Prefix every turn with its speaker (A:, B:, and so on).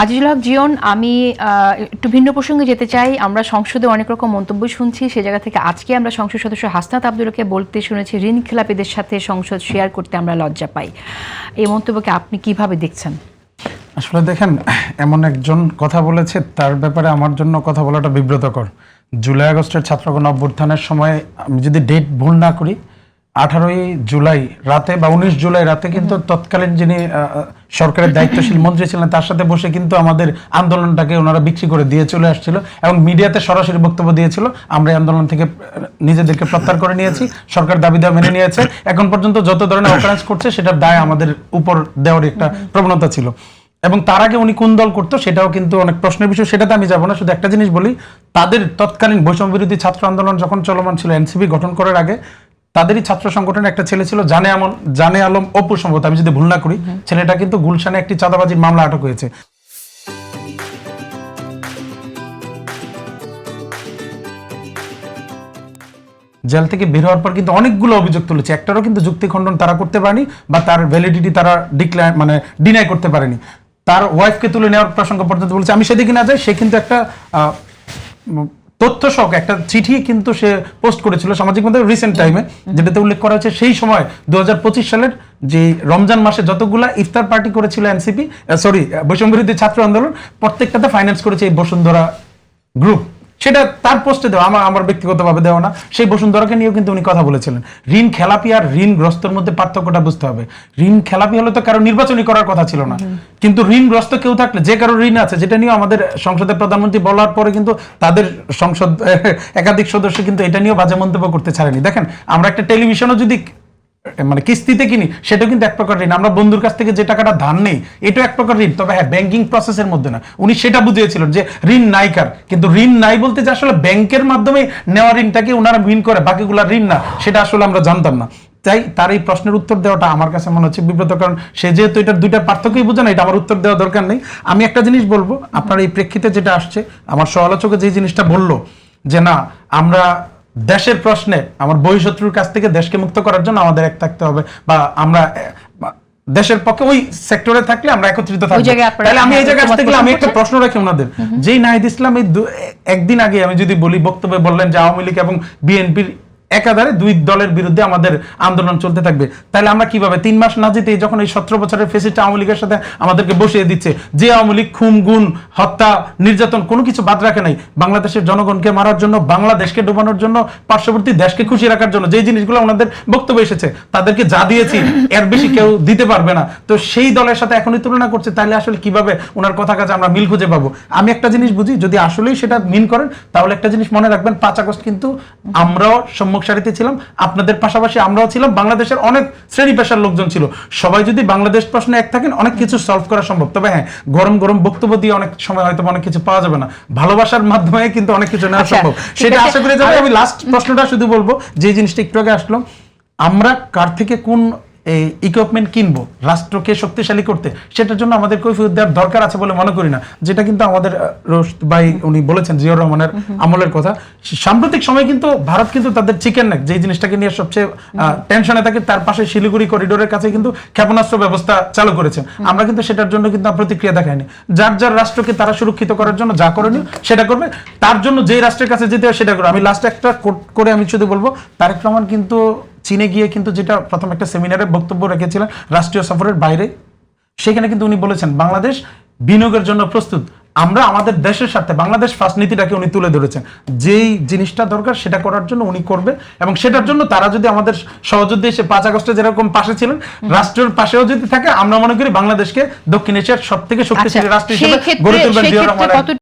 A: আজিজুল হক জিয়ন, আমি একটু ভিন্ন প্রসঙ্গে যেতে চাই। আমরা সংসদে অনেক রকম মন্তব্য শুনছি, সে জায়গা থেকে আজকে আমরা সংসদ সদস্য হাসনাত আব্দুলকে বলতে শুনেছি, ঋণ খেলাপিদের সাথে সংসদ শেয়ার করতে আমরা লজ্জা পাই। এই মন্তব্যকে আপনি কিভাবে দেখছেন?
B: আসলে দেখেন, এমন একজন কথা বলেছে, তার ব্যাপারে আমার জন্য কথা বলাটা বিব্রতকর। জুলাই আগস্টের ছাত্রগণ অভ্যুত্থানের সময় আমি যদি ডেট ভুল না করি, 18ই জুলাই রাতে বা 19 জুলাই রাতে কিন্তু তৎকালীন যিনি সরকারের দায়িত্বশীল মন্ত্রী ছিলেন তার সাথে বসে কিন্তু আমাদের আন্দোলনটাকে ওনারা বিক্রি করে দিয়ে চলে আসছিল এবং মিডিয়াতে সরাসরি বক্তব্য দিয়েছিল। আমরা এই আন্দোলন থেকে নিজেদেরকে প্রত্যাহার করে নিয়েছি, সরকার দাবি দেওয়া মেনে নিয়েছে। এখন পর্যন্ত যত ধরনের অকারেন্স করছে সেটার দায় আমাদের উপর দেওয়ার একটা প্রবণতা ছিল। এবং তার আগে উনি কোন দল করতো সেটাও কিন্তু অনেক প্রশ্নের বিষয়, সেটাতে আমি যাবো না। শুধু একটা জিনিস বলি, তাদের তৎকালীন বৈষম্য বিরোধী ছাত্র আন্দোলন যখন চলমান ছিল, এনসিপি গঠন করার আগে তাদেরই ছাত্র সংগঠনের একটা ছেলে ছিল জানে আলম অপু, সম্ভবত আমি যদি ভুল না করি, ছেলেটা কিন্তু গুলশানে একটি চাঁদাবাজির মামলা আটক হয়েছে। জেল থেকে বের হওয়ার পর কিন্তু অনেকগুলো অভিযোগ তুলেছে, একটারও কিন্তু যুক্তি খণ্ডন তারা করতে পারেনি বা তার ভ্যালিডিটি তারা ডিনাই করতে পারেনি। তার ওয়াইফকে তুলে নেওয়ার প্রসঙ্গ পর্যন্ত বলেছে। আমি সেদিকে না যাই, সে কিন্তু একটা তথ্য সহ একটা চিঠি কিন্তু সে পোস্ট করেছিল সামাজিক মাধ্যমে রিসেন্ট টাইমে, যেটাতে উল্লেখ করা হচ্ছে সেই সময় 2025 সালের যে রমজান মাসে যতগুলা ইফতার পার্টি করেছিল এনসিপি, বৈষম্য বিরোধী ছাত্র আন্দোলন, প্রত্যেকটাতে ফাইন্যান্স করেছে এই বসুন্ধরা গ্রুপ। সেটা তার পোস্টে দেওয়া, আমার ব্যক্তিগতভাবে দেওয়া না। সেই বসুন্ধরাকে নিয়েও কিন্তু উনি কথা বলেছিলেন। ঋণ খেলাপি আর ঋণগ্রস্তর মধ্যে পার্থক্যটা বুঝতে হবে। ঋণ খেলাপি হলে তো কারো নির্বাচনী করার কথা ছিল না, কিন্তু ঋণগ্রস্ত কেউ থাকলে, যে কারো ঋণ আছে, যেটা নিয়েও আমাদের সংসদের প্রধানমন্ত্রী বলার পরে কিন্তু তাদের সংসদ একাধিক সদস্য কিন্তু এটা নিয়েও বাজে মন্তব্য করতে ছাড়েনি। দেখেন, আমরা একটা টেলিভিশনও যদি কিস্তিতে কিনি, সেটাও কিন্তু এক প্রকার ঋণ। আমরা বন্ধুর কাছ থেকে যে টাকাটা ধার নেই, এটাও এক প্রকার ঋণ, তবে হ্যাঁ, ব্যাংকিং প্রসেসের মধ্যে না। উনি সেটা বুঝিয়েছিলেন যে ঋণ নাই কার, কিন্তু ঋণ নাই বলতে যে আসলে ব্যাংকের মাধ্যমে নেওয়া ঋণটাকে ওনারা মিন করে, বাকিগুলা ঋণ না, সেটা আসলে আমরা জানতাম না। তাই তার এই প্রশ্নের উত্তর দেওয়াটা আমার কাছে মনে হচ্ছে বিব্রত, কারণ সে যেহেতু এটার দুইটার পার্থক্যই বোঝে না, এটা আমার উত্তর দেওয়া দরকার নেই। আমি একটা জিনিস বলবো, আপনার এই প্রেক্ষিতে যেটা আসছে, আমার সমালোচকে যে জিনিসটা বললো যে না, আমরা দেশের প্রশ্নে আমার বহিঃশত্রুর কাছ থেকে দেশকে মুক্ত করার জন্য আমাদের এক থাকতে হবে, বা আমরা দেশের পক্ষে ওই সেক্টরে থাকলে আমরা একত্রিত থাকবো। তাহলে আমি এই জায়গায় আসতে গেলে আমি একটা প্রশ্ন রাখি ওনাদের, যেই নাহিদ ইসলাম এই একদিন আগে আমি যদি বলি বক্তব্যে বললেন যে আওয়ামী লীগ এবং বিএনপির একাধারে দুই দলের বিরুদ্ধে আমাদের আন্দোলন চলতে থাকবে, তাহলে আমরা কিভাবে 3 মাস না যেতে যখন এই 17 বছরের ফেসিস্ট আওয়ামী লীগের সাথে আমাদেরকে বসিয়ে দিচ্ছে, যে আওয়ামী লীগ খুন, গুণ, হত্যা, নির্যাতন কোনো কিছু বাদ রাখে নাই, বাংলাদেশের জনগণকে মারার জন্য, বাংলাদেশকে ডুবানোর জন্য, পার্শ্ববর্তী দেশকে খুশি রাখার জন্য যে জিনিসগুলো ওনাদের বক্তব্য এসেছে, তাদেরকে যা দিয়েছি এর বেশি কেউ দিতে পারবে না। তো সেই দলের সাথে এখনই তুলনা করছে, তাহলে আসলে কিভাবে ওনার কথা কাজে আমরা মিল খুঁজে পাবো? আমি একটা জিনিস বুঝি, যদি আসলেই সেটা মিন করেন, তাহলে একটা জিনিস মনে রাখবেন, 5 আগস্ট কিন্তু আমরাও সারিতে ছিলাম, আপনাদের পাশাপাশি আমরাও ছিলাম, বাংলাদেশের অনেক শ্রেণী পেশার লোকজন ছিল। সবাই যদি বাংলাদেশ প্রশ্নে এক থাকেন, অনেক কিছু সলভ করা সম্ভব। তবে হ্যাঁ, গরম গরম বক্তব্য দিয়ে অনেক সময় হয়তো অনেক কিছু পাওয়া যাবে না, ভালোবাসার মাধ্যমে কিন্তু অনেক কিছু নেওয়া সম্ভব, সেটা আশা করে যাবে। আমি লাস্ট প্রশ্নটা শুধু বলবো, যে জিনিসটা একটু আগে আসলো, আমরা কার থেকে কোন ইকুইপমেন্ট কিনবো রাষ্ট্রকে শক্তিশালী করতে, সেটার জন্য আমাদের কৈফিয়ত দেওয়ার দরকার আছে বলে মনে করি না। যেটা কিন্তু আমাদের রোশদ ভাই উনি বলেছেন, জিয়াউর রহমানের আমলের কথা। সাম্প্রতিক সময় কিন্তু ভারত কিন্তু তাদের চিকেন নেক, যে জিনিসটাকে নিয়ে সবচেয়ে টেনশনে থাকে, তার পাশে শিলিগুড়ি করিডোরের কাছে কিন্তু ক্ষেপণাস্ত্র ব্যবস্থা চালু করেছেন। আমরা কিন্তু সেটার জন্য কিন্তু প্রতিক্রিয়া দেখাইনি। যার যার রাষ্ট্রকে তারা সুরক্ষিত করার জন্য যা করণীয় সেটা করবে, তার জন্য যে রাষ্ট্রের কাছে যেতে হয় সেটা করবে। আমি লাস্ট একটা কোট করে আমি শুধু বলবো, তারেক রহমান কিন্তু চীনে গিয়ে কিন্তু যেটা প্রথম একটা সেমিনারে বক্তব্য রেখেছিলেন রাষ্ট্রীয় সফরের বাইরে, সেখানে কিন্তু উনি বলেছেন বাংলাদেশ বিনিয়োগের জন্য প্রস্তুত। আমরা আমাদের দেশের সাথে বাংলাদেশ ফার্স্ট নীতিটাকে উনি তুলে ধরেছেন, যেই জিনিসটা দরকার সেটা করার জন্য উনি করবে। এবং সেটার জন্য তারা যদি আমাদের সহযোদ্ধা এসে 5 আগস্টে যেরকম পাশে ছিলেন, রাষ্ট্রের পাশেও যদি থাকে, আমরা মনে করি বাংলাদেশকে দক্ষিণ এশিয়ার সব থেকে শক্তিশালী রাষ্ট্র হিসেবে গড়ে তুলবেন জিয়াউর রহমান।